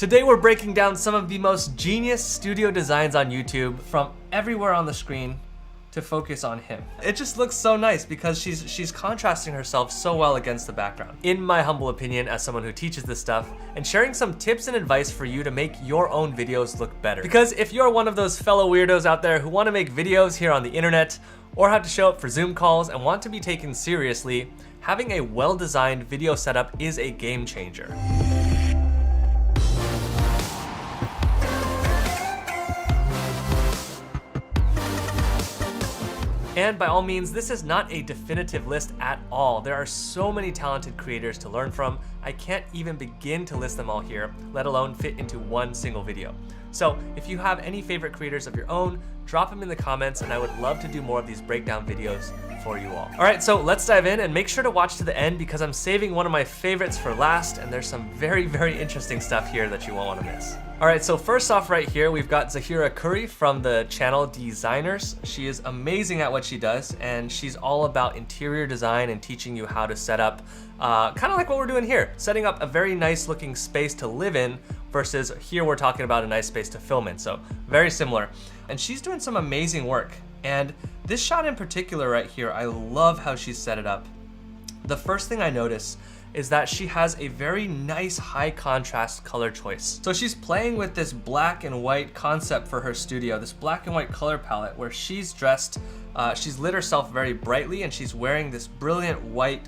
Today we're breaking down some of the most genius studio designs on YouTube from everywhere on the screen to focus on him. It just looks so nice because she's contrasting herself so well against the background. In my humble opinion, as someone who teaches this stuff, and sharing some tips and advice for you to make your own videos look better. Because if you're one of those fellow weirdos out there who want to make videos here on the internet, or have to show up for Zoom calls and want to be taken seriously, having a well-designed video setup is a game changer. And by all means, this is not a definitive list at all. There are so many talented creators to learn from. I can't even begin to list them all here, let alone fit into one single video. So if you have any favorite creators of your own, drop them in the comments and I would love to do more of these breakdown videos for you all. All right, so let's dive in and make sure to watch to the end because I'm saving one of my favorites for last and there's some very, very interesting stuff here that you won't want to miss. All right, so first off right here, we've got Zahira Curry from the channel Designers. She is amazing at what she does and she's all about interior design and teaching you how to set up, kind of like what we're doing here, setting up a very nice looking space to live in versus here we're talking about a nice space to film in. So very similar. And she's doing some amazing work. And this shot in particular right here, I love how she set it up. The first thing I notice is that she has a very nice high contrast color choice. So she's playing with this black and white concept for her studio, this black and white color palette where she's dressed, she's lit herself very brightly and she's wearing this brilliant white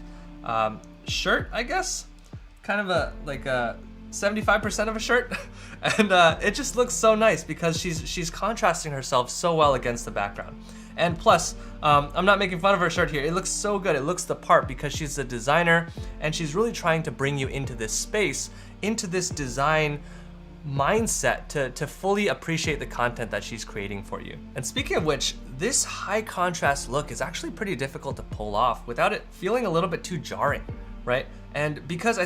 shirt, I guess. Kind of like a 75% of a shirt. And it just looks so nice because she's contrasting herself so well against the background. And plus, I'm not making fun of her shirt here. It looks so good. It looks the part because she's a designer and she's really trying to bring you into this space, into this design mindset to fully appreciate the content that she's creating for you. And speaking of which, this high contrast look is actually pretty difficult to pull off without it feeling a little bit too jarring, right? And because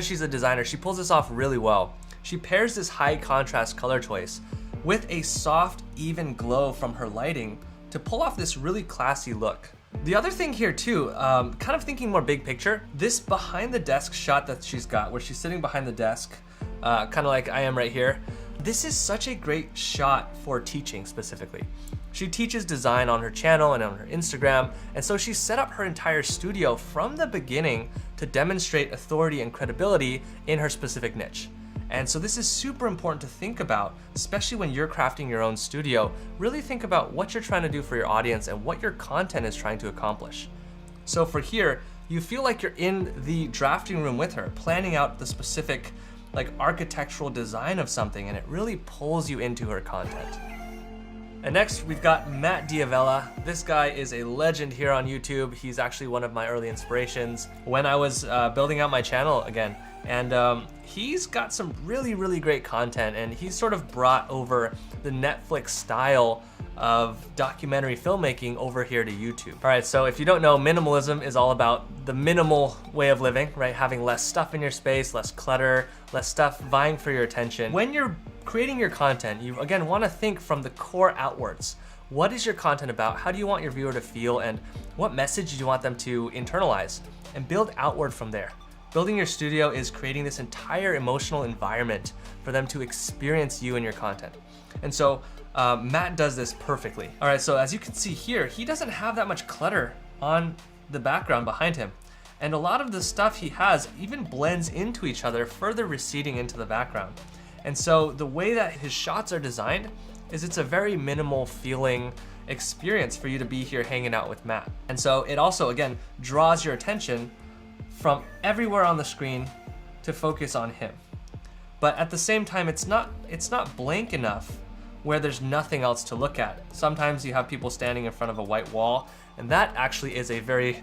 she's a designer, she pulls this off really well. She pairs this high contrast color choice with a soft, even glow from her lighting to pull off this really classy look. The other thing here too, kind of thinking more big picture, this behind the desk shot that she's got where she's sitting behind the desk, kind of like I am right here, this is such a great shot for teaching specifically. She teaches design on her channel and on her Instagram, and so she set up her entire studio from the beginning to demonstrate authority and credibility in her specific niche. And so this is super important to think about, especially when you're crafting your own studio. Really think about what you're trying to do for your audience and what your content is trying to accomplish. So for here, you feel like you're in the drafting room with her, planning out the specific like architectural design of something, and it really pulls you into her content. And next, we've got Matt Diavela. This guy is a legend here on YouTube. He's actually one of my early inspirations when I was building out my channel again. And he's got some really, really great content, and he's sort of brought over the Netflix style of documentary filmmaking over here to YouTube. All right, so if you don't know, minimalism is all about the minimal way of living, right? Having less stuff in your space, less clutter, less stuff vying for your attention. When you're creating your content, you again want to think from the core outwards. What is your content about? How do you want your viewer to feel? And what message do you want them to internalize? And build outward from there. Building your studio is creating this entire emotional environment for them to experience you and your content. And so Matt does this perfectly. All right, so as you can see here, he doesn't have that much clutter on the background behind him. And a lot of the stuff he has even blends into each other, further receding into the background. And so the way that his shots are designed is it's a very minimal feeling experience for you to be here hanging out with Matt. And so it also, again, draws your attention from everywhere on the screen to focus on him. But at the same time, it's not blank enough where there's nothing else to look at. Sometimes you have people standing in front of a white wall, and that actually is a very,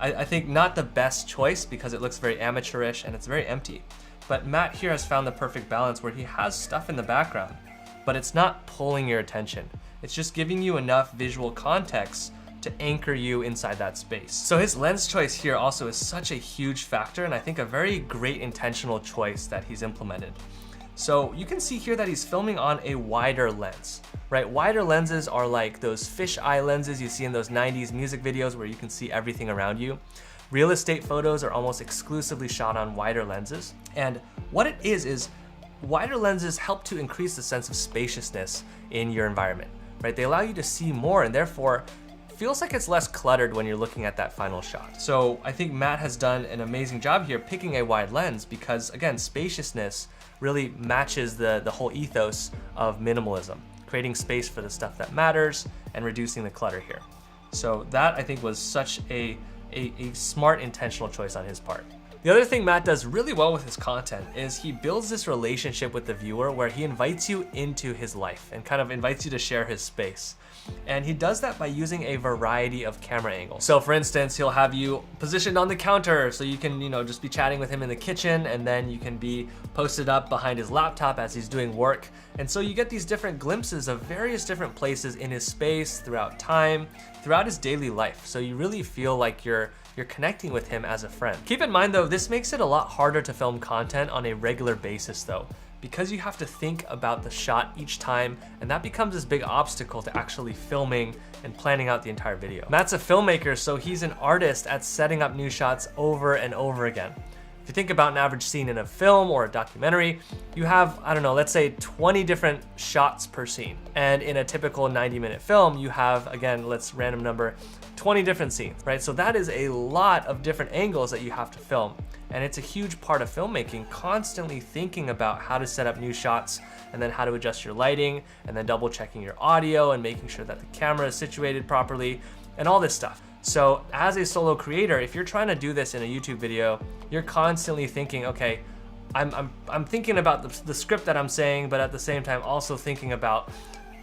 I think, not the best choice because it looks very amateurish and it's very empty. But Matt here has found the perfect balance where he has stuff in the background, but it's not pulling your attention. It's just giving you enough visual context to anchor you inside that space. So his lens choice here also is such a huge factor, and I think a very great intentional choice that he's implemented. So you can see here that he's filming on a wider lens, right? Wider lenses are like those fisheye lenses you see in those 90s music videos where you can see everything around you. Real estate photos are almost exclusively shot on wider lenses. And what it is wider lenses help to increase the sense of spaciousness in your environment, right? They allow you to see more and therefore feels like it's less cluttered when you're looking at that final shot. So I think Matt has done an amazing job here picking a wide lens because, again, spaciousness really matches the whole ethos of minimalism, creating space for the stuff that matters and reducing the clutter here. So that, I think, was such a smart, intentional choice on his part. The other thing Matt does really well with his content is he builds this relationship with the viewer where he invites you into his life and kind of invites you to share his space. And he does that by using a variety of camera angles. So for instance, he'll have you positioned on the counter so you can, just be chatting with him in the kitchen, and then you can be posted up behind his laptop as he's doing work. And so you get these different glimpses of various different places in his space throughout time, throughout his daily life. So you really feel like you're connecting with him as a friend. Keep in mind though, this makes it a lot harder to film content on a regular basis though, because you have to think about the shot each time, and that becomes this big obstacle to actually filming and planning out the entire video. Matt's a filmmaker, so he's an artist at setting up new shots over and over again. If you think about an average scene in a film or a documentary, you have, I don't know, let's say 20 different shots per scene. And in a typical 90-minute film, you have, again, let's random number, 20 different scenes, right? So that is a lot of different angles that you have to film. And it's a huge part of filmmaking, constantly thinking about how to set up new shots and then how to adjust your lighting and then double checking your audio and making sure that the camera is situated properly and all this stuff. So as a solo creator, if you're trying to do this in a YouTube video, you're constantly thinking, okay, I'm thinking about the script that I'm saying, but at the same time also thinking about,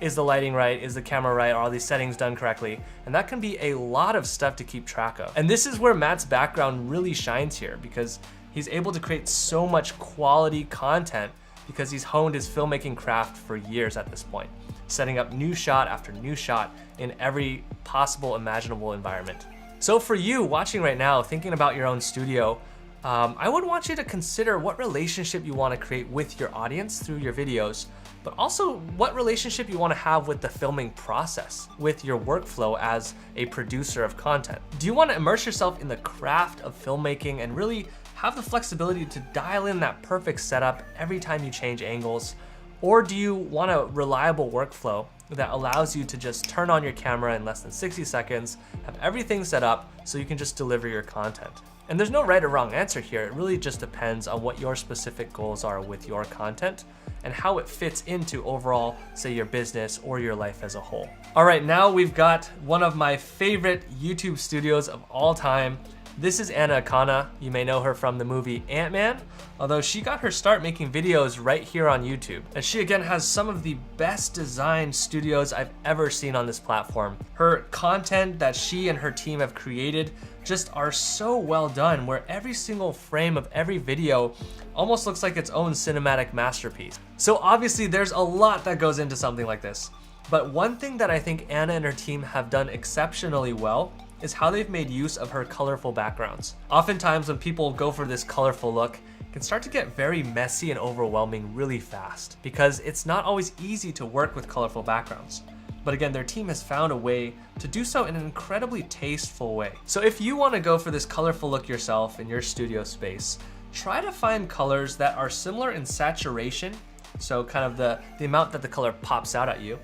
is the lighting right? Is the camera right? Are all these settings done correctly? And that can be a lot of stuff to keep track of. And this is where Matt's background really shines here, because he's able to create so much quality content because he's honed his filmmaking craft for years at this point, setting up new shot after new shot in every possible imaginable environment. So for you watching right now, thinking about your own studio, I would want you to consider what relationship you want to create with your audience through your videos, but also what relationship you want to have with the filming process, with your workflow as a producer of content. Do you want to immerse yourself in the craft of filmmaking and really have the flexibility to dial in that perfect setup every time you change angles? Or do you want a reliable workflow that allows you to just turn on your camera in less than 60 seconds, have everything set up so you can just deliver your content? And there's no right or wrong answer here. It really just depends on what your specific goals are with your content and how it fits into overall, say, your business or your life as a whole. All right, now we've got one of my favorite YouTube studios of all time. This is Anna Akana. You may know her from the movie Ant-Man, although she got her start making videos right here on YouTube. And she again has some of the best designed studios I've ever seen on this platform. Her content that she and her team have created just are so well done, where every single frame of every video almost looks like its own cinematic masterpiece. So obviously there's a lot that goes into something like this. But one thing that I think Anna and her team have done exceptionally well is how they've made use of her colorful backgrounds. Oftentimes when people go for this colorful look, it can start to get very messy and overwhelming really fast because it's not always easy to work with colorful backgrounds. But again, their team has found a way to do so in an incredibly tasteful way. So if you want to go for this colorful look yourself in your studio space, try to find colors that are similar in saturation, so kind of the amount that the color pops out at you,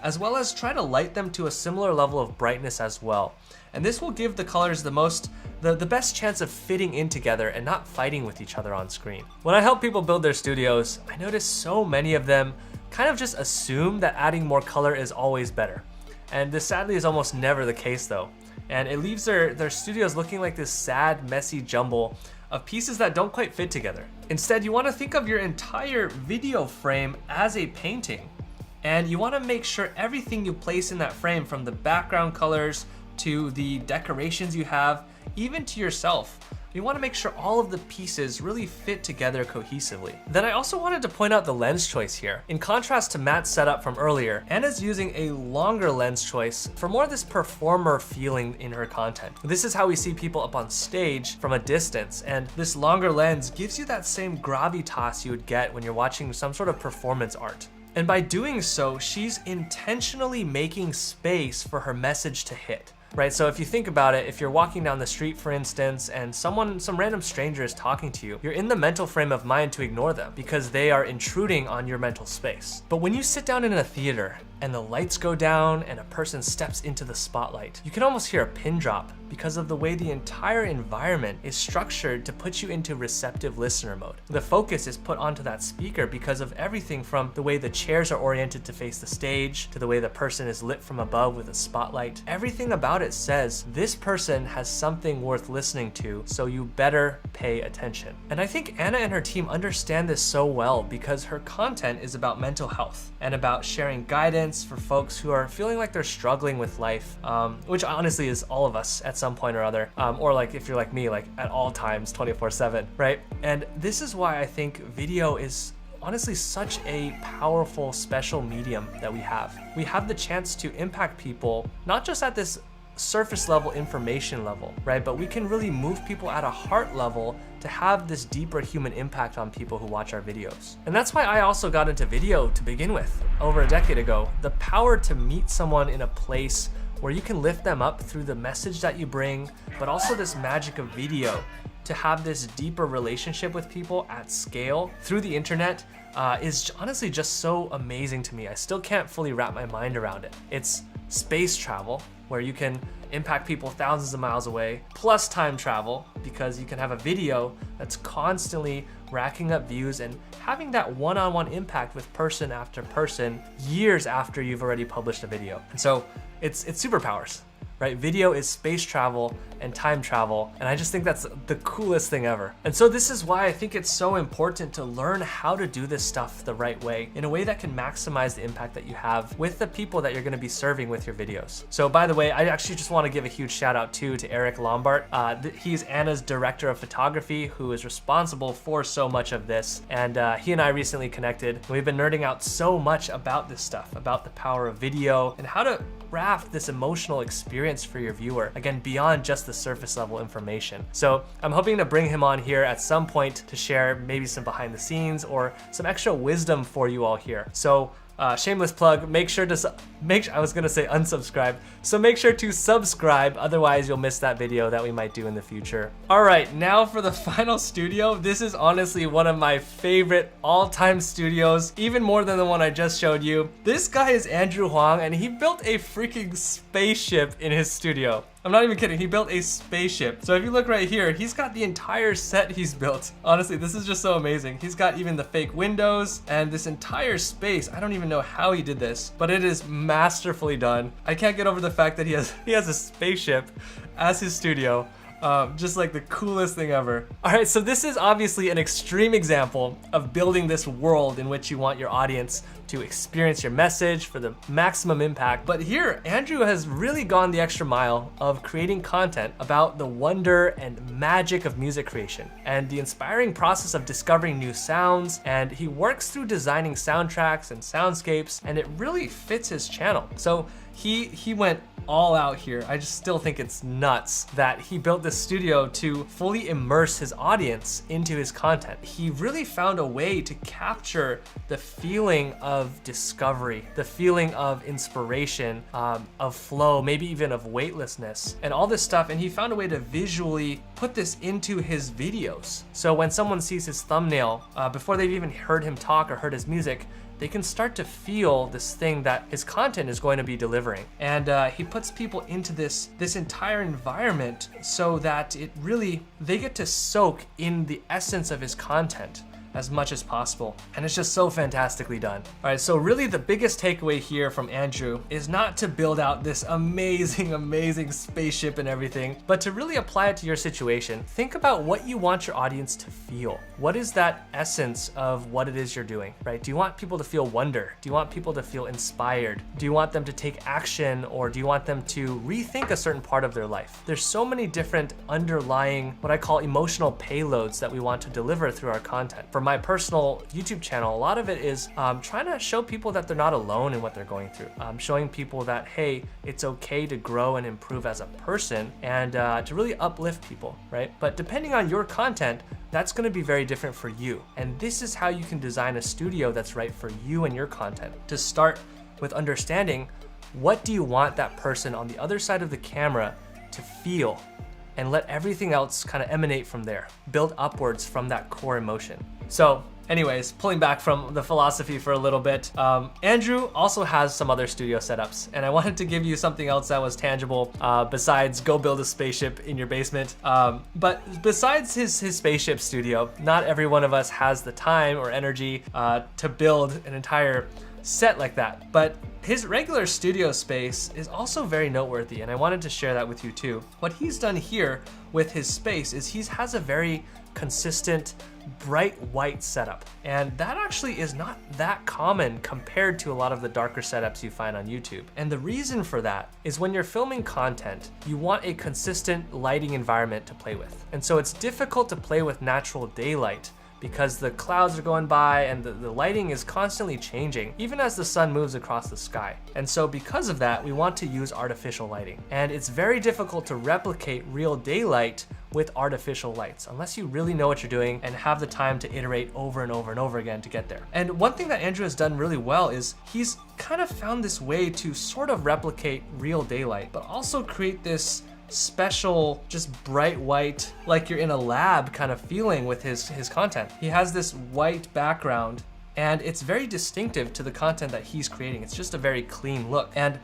as well as try to light them to a similar level of brightness as well. And this will give the colors the best chance of fitting in together and not fighting with each other on screen. When I help people build their studios, I notice so many of them kind of just assume that adding more color is always better. And this sadly is almost never the case though. And it leaves their studios looking like this sad, messy jumble of pieces that don't quite fit together. Instead, you want to think of your entire video frame as a painting. And you want to make sure everything you place in that frame, from the background colors to the decorations you have, even to yourself, you want to make sure all of the pieces really fit together cohesively. Then I also wanted to point out the lens choice here. In contrast to Matt's setup from earlier, Anna's using a longer lens choice for more of this performer feeling in her content. This is how we see people up on stage from a distance, and this longer lens gives you that same gravitas you would get when you're watching some sort of performance art. And by doing so, she's intentionally making space for her message to hit. right? So if you think about it, if you're walking down the street, for instance, and some random stranger is talking to you, you're in the mental frame of mind to ignore them because they are intruding on your mental space. But when you sit down in a theater and the lights go down and a person steps into the spotlight, you can almost hear a pin drop because of the way the entire environment is structured to put you into receptive listener mode. The focus is put onto that speaker because of everything from the way the chairs are oriented to face the stage, to the way the person is lit from above with a spotlight. Everything about it says this person has something worth listening to, so you better pay attention. And I think Anna and her team understand this so well because her content is about mental health and about sharing guidance for folks who are feeling like they're struggling with life, which honestly is all of us at some point or other, or like if you're like me, like at all times 24/7, right? And this is why I think video is honestly such a powerful special medium that we have. We have the chance to impact people, not just at this surface level information level, right? But we can really move people at a heart level to have this deeper human impact on people who watch our videos. And that's why I also got into video to begin with over a decade ago. The power to meet someone in a place where you can lift them up through the message that you bring, but also this magic of video to have this deeper relationship with people at scale through the internet is honestly just so amazing to me. I still can't fully wrap my mind around it. It's space travel, where you can impact people thousands of miles away, plus time travel, because you can have a video that's constantly racking up views and having that one-on-one impact with person after person years after you've already published a video. And so it's superpowers, right? Video is space travel and time travel, and I just think that's the coolest thing ever. And so this is why I think it's so important to learn how to do this stuff the right way, in a way that can maximize the impact that you have with the people that you're gonna be serving with your videos. So by the way, I actually just wanna give a huge shout out too to Eric Lombard. He's Anna's director of photography, who is responsible for so much of this. And he and I recently connected. We've been nerding out so much about this stuff, about the power of video and how to craft this emotional experience for your viewer, again, beyond just the surface level information. So I'm hoping to bring him on here at some point to share maybe some behind the scenes or some extra wisdom for you all here. So shameless plug, make sure to I was gonna say unsubscribe, so make sure to subscribe, otherwise you'll miss that video that we might do in the future. All right, now for the final studio. This is honestly one of my favorite all-time studios, even more than the one I just showed you. This guy is Andrew Huang, and he built a freaking spaceship in his studio. I'm not even kidding, he built a spaceship. So if you look right here, he's got the entire set he's built. Honestly, this is just so amazing. He's got even the fake windows and this entire space. I don't even know how he did this, but it is masterfully done. I can't get over the fact that he has a spaceship as his studio. Just like the coolest thing ever. All right, so this is obviously an extreme example of building this world in which you want your audience to experience your message for the maximum impact. But here, Andrew has really gone the extra mile of creating content about the wonder and magic of music creation and the inspiring process of discovering new sounds. And he works through designing soundtracks and soundscapes, and it really fits his channel. So he went all out here. I just still think it's nuts that he built this studio to fully immerse his audience into his content. He really found a way to capture the feeling of discovery, the feeling of inspiration, of flow, maybe even of weightlessness, and all this stuff. And he found a way to visually put this into his videos. So when someone sees his thumbnail, before they've even heard him talk or heard his music, they can start to feel this thing that his content is going to be delivering. And he puts people into this entire environment so that they get to soak in the essence of his content as much as possible. And it's just so fantastically done. All right, so really the biggest takeaway here from Andrew is not to build out this amazing spaceship and everything, but to really apply it to your situation. Think about what you want your audience to feel. What is that essence of what it is you're doing, right? Do you want people to feel wonder? Do you want people to feel inspired? Do you want them to take action, or do you want them to rethink a certain part of their life? There's so many different underlying, what I call emotional payloads that we want to deliver through our content. For my personal YouTube channel, a lot of it is trying to show people that they're not alone in what they're going through. Showing people that, hey, it's okay to grow and improve as a person, and to really uplift people, right? But depending on your content, that's gonna be very different for you. And this is how you can design a studio that's right for you and your content. To start with understanding what do you want that person on the other side of the camera to feel, and let everything else kind of emanate from there. Build upwards from that core emotion. So anyways, pulling back from the philosophy for a little bit, Andrew also has some other studio setups, and I wanted to give you something else that was tangible besides go build a spaceship in your basement. But besides his spaceship studio, not every one of us has the time or energy to build an entire set like that. But his regular studio space is also very noteworthy, and I wanted to share that with you too. What he's done here with his space is he has a very consistent bright white setup, and that actually is not that common compared to a lot of the darker setups you find on YouTube. And the reason for that is when you're filming content, you want a consistent lighting environment to play with. And so it's difficult to play with natural daylight because the clouds are going by and the lighting is constantly changing, even as the sun moves across the sky. And so because of that, we want to use artificial lighting. And it's very difficult to replicate real daylight with artificial lights, unless you really know what you're doing and have the time to iterate over and over and over again to get there. And one thing that Andrew has done really well is he's kind of found this way to sort of replicate real daylight, but also create this special, just bright white, like you're in a lab kind of feeling with his content. He has this white background, and it's very distinctive to the content that he's creating. It's just a very clean look, and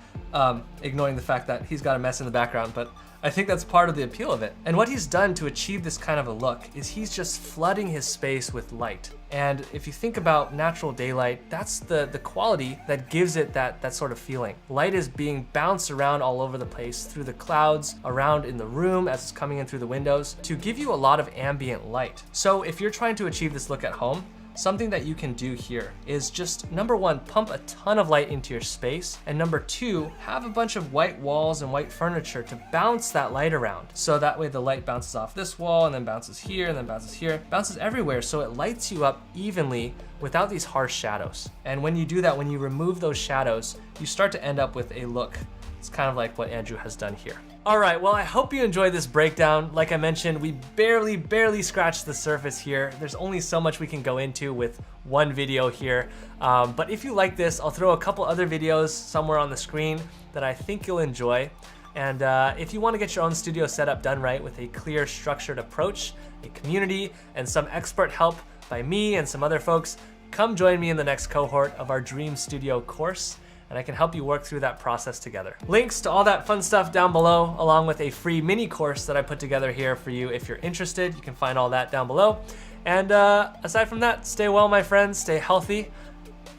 ignoring the fact that he's got a mess in the background, but I think that's part of the appeal of it. And what he's done to achieve this kind of a look is he's just flooding his space with light. And if you think about natural daylight, that's the quality that gives it that sort of feeling. Light is being bounced around all over the place, through the clouds, around in the room as it's coming in through the windows, to give you a lot of ambient light. So if you're trying to achieve this look at home, something that you can do here is just, number one, pump a ton of light into your space, and number two, have a bunch of white walls and white furniture to bounce that light around. So that way the light bounces off this wall and then bounces here and then bounces here, bounces everywhere, so it lights you up evenly without these harsh shadows. And when you do that, when you remove those shadows, you start to end up with a look. It's kind of like what Andrew has done here. All right, well, I hope you enjoyed this breakdown. Like I mentioned, we barely scratched the surface here. There's only so much we can go into with one video here. But if you like this, I'll throw a couple other videos somewhere on the screen that I think you'll enjoy. And if you want to get your own studio setup done right with a clear, structured approach, a community, and some expert help by me and some other folks, come join me in the next cohort of our Dream Studio course, and I can help you work through that process together. Links to all that fun stuff down below, along with a free mini course that I put together here for you if you're interested. You can find all that down below. And aside from that, stay well, my friends, stay healthy,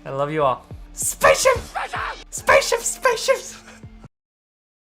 and I love you all. Spaceship! Spaceship! Spaceships!